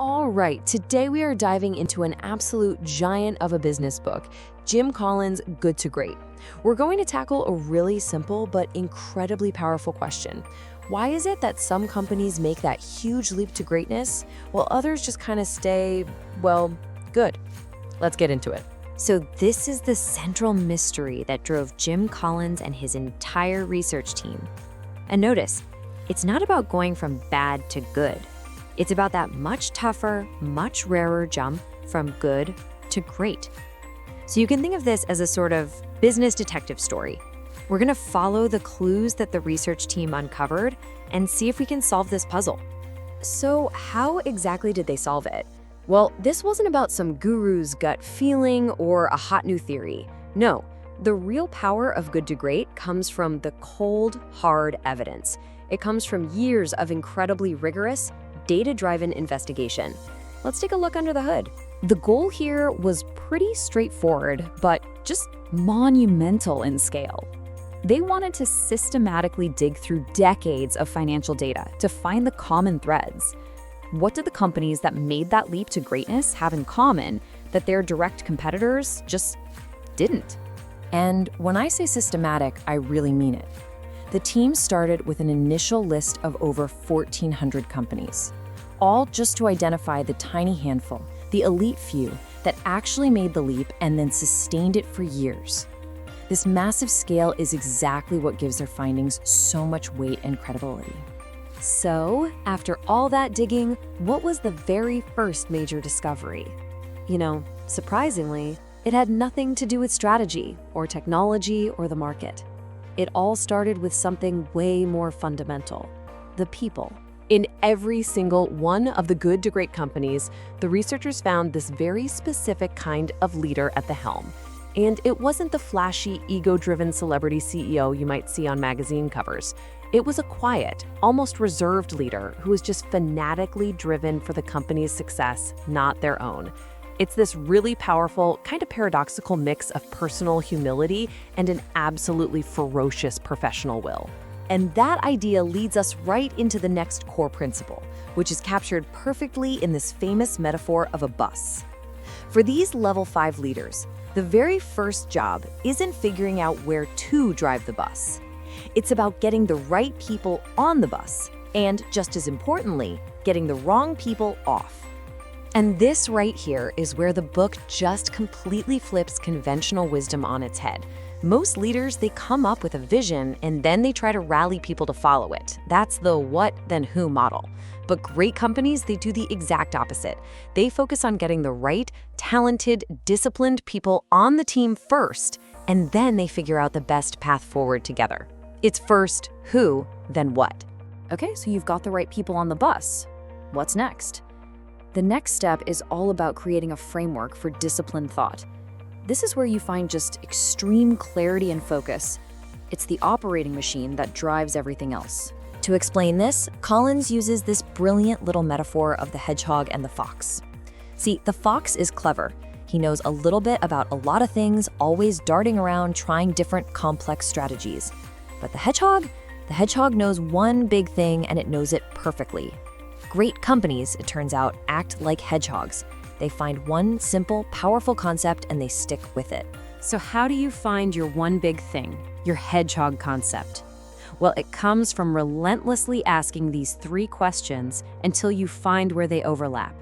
All right, today we are diving into an absolute giant of a business book, Jim Collins' Good to Great. We're going to tackle a really simple but incredibly powerful question. Why is it that some companies make that huge leap to greatness, while others just kind of stay, well, good? Let's get into it. So this is the central mystery that drove Jim Collins and his entire research team. And notice, it's not about going from bad to good. It's about that much tougher, much rarer jump from good to great. So you can think of this as a sort of business detective story. We're going to follow the clues that the research team uncovered and see if we can solve this puzzle. So how exactly did they solve it? Well, this wasn't about some guru's gut feeling or a hot new theory. No, the real power of Good to Great comes from the cold, hard evidence. It comes from years of incredibly rigorous, data-driven investigation. Let's take a look under the hood. The goal here was pretty straightforward, but just monumental in scale. They wanted to systematically dig through decades of financial data to find the common threads. What did the companies that made that leap to greatness have in common that their direct competitors just didn't? And when I say systematic, I really mean it. The team started with an initial list of over 1,400 companies, all just to identify the tiny handful, the elite few, that actually made the leap and then sustained it for years. This massive scale is exactly what gives their findings so much weight and credibility. So, after all that digging, what was the very first major discovery? You know, surprisingly, it had nothing to do with strategy or technology or the market. It all started with something way more fundamental: the people. In every single one of the Good to Great companies, the researchers found this very specific kind of leader at the helm. And it wasn't the flashy, ego-driven celebrity CEO you might see on magazine covers. It was a quiet, almost reserved leader who was just fanatically driven for the company's success, not their own. It's this really powerful, kind of paradoxical mix of personal humility and an absolutely ferocious professional will. And that idea leads us right into the next core principle, which is captured perfectly in this famous metaphor of a bus. For these level 5 leaders, the very first job isn't figuring out where to drive the bus. It's about getting the right people on the bus, and just as importantly, getting the wrong people off. And this right here is where the book just completely flips conventional wisdom on its head. Most leaders, they come up with a vision and then they try to rally people to follow it. That's the what, then who model. But great companies, they do the exact opposite. They focus on getting the right, talented, disciplined people on the team first, and then they figure out the best path forward together. It's first who, then what. Okay, so you've got the right people on the bus. What's next? The next step is all about creating a framework for disciplined thought. This is where you find just extreme clarity and focus. It's the operating machine that drives everything else. To explain this, Collins uses this brilliant little metaphor of the hedgehog and the fox. See, the fox is clever. He knows a little bit about a lot of things, always darting around trying different complex strategies. But the hedgehog knows one big thing and it knows it perfectly. Great companies, it turns out, act like hedgehogs. They find one simple, powerful concept and they stick with it. So how do you find your one big thing, your hedgehog concept? Well, it comes from relentlessly asking these 3 questions until you find where they overlap.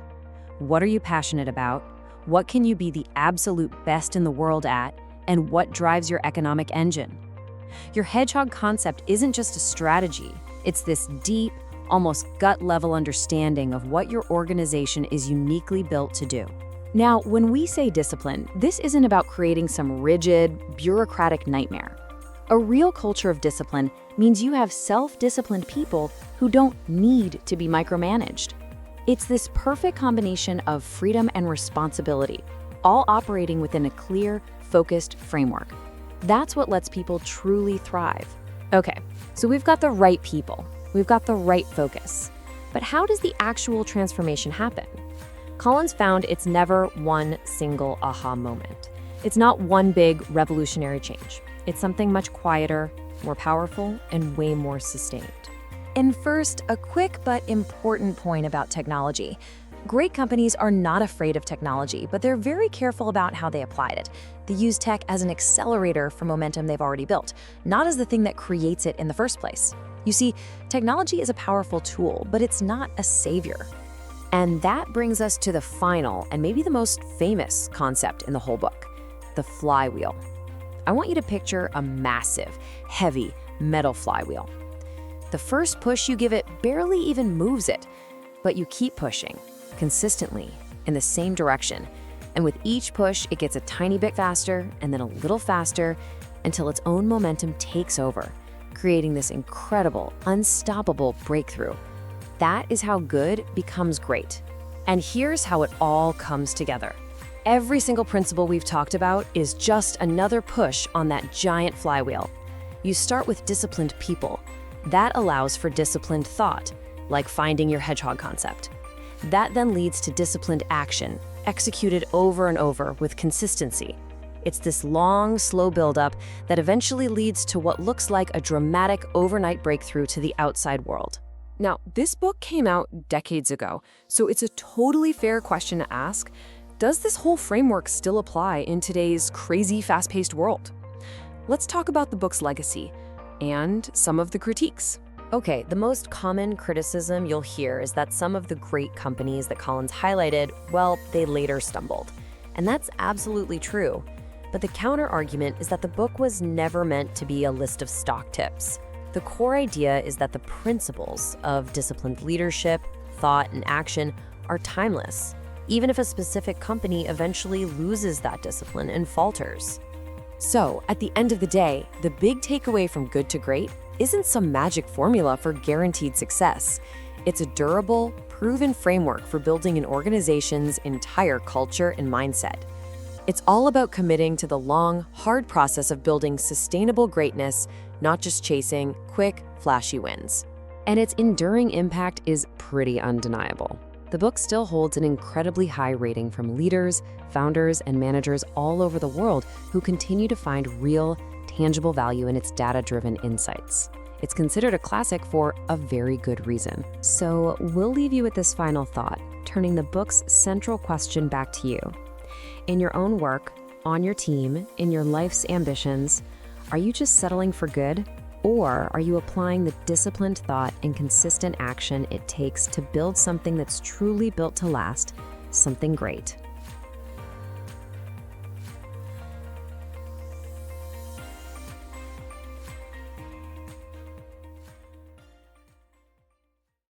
What are you passionate about? What can you be the absolute best in the world at? And what drives your economic engine? Your hedgehog concept isn't just a strategy. It's this deep, almost gut-level understanding of what your organization is uniquely built to do. Now, when we say discipline, this isn't about creating some rigid, bureaucratic nightmare. A real culture of discipline means you have self-disciplined people who don't need to be micromanaged. It's this perfect combination of freedom and responsibility, all operating within a clear, focused framework. That's what lets people truly thrive. Okay, so we've got the right people. We've got the right focus. But how does the actual transformation happen? Collins found it's never one single aha moment. It's not one big revolutionary change. It's something much quieter, more powerful, and way more sustained. And first, a quick but important point about technology. Great companies are not afraid of technology, but they're very careful about how they apply it. They use tech as an accelerator for momentum they've already built, not as the thing that creates it in the first place. You see, technology is a powerful tool, but it's not a savior. And that brings us to the final and maybe the most famous concept in the whole book, the flywheel. I want you to picture a massive, heavy metal flywheel. The first push you give it barely even moves it, but you keep pushing consistently in the same direction. And with each push, it gets a tiny bit faster and then a little faster until its own momentum takes over, creating this incredible, unstoppable breakthrough. That is how good becomes great. And here's how it all comes together. Every single principle we've talked about is just another push on that giant flywheel. You start with disciplined people. That allows for disciplined thought, like finding your hedgehog concept. That then leads to disciplined action, executed over and over with consistency. It's this long, slow buildup that eventually leads to what looks like a dramatic overnight breakthrough to the outside world. Now, this book came out decades ago, so it's a totally fair question to ask. Does this whole framework still apply in today's crazy, fast-paced world? Let's talk about the book's legacy and some of the critiques. Okay, the most common criticism you'll hear is that some of the great companies that Collins highlighted, well, they later stumbled. And that's absolutely true. But the counter-argument is that the book was never meant to be a list of stock tips. The core idea is that the principles of disciplined leadership, thought, and action are timeless, even if a specific company eventually loses that discipline and falters. So, at the end of the day, the big takeaway from Good to Great isn't some magic formula for guaranteed success. It's a durable, proven framework for building an organization's entire culture and mindset. It's all about committing to the long, hard process of building sustainable greatness, not just chasing quick, flashy wins. And its enduring impact is pretty undeniable. The book still holds an incredibly high rating from leaders, founders, and managers all over the world who continue to find real, tangible value in its data-driven insights. It's considered a classic for a very good reason. So we'll leave you with this final thought, turning the book's central question back to you. In your own work, on your team, in your life's ambitions, are you just settling for good? Or are you applying the disciplined thought and consistent action it takes to build something that's truly built to last, something great?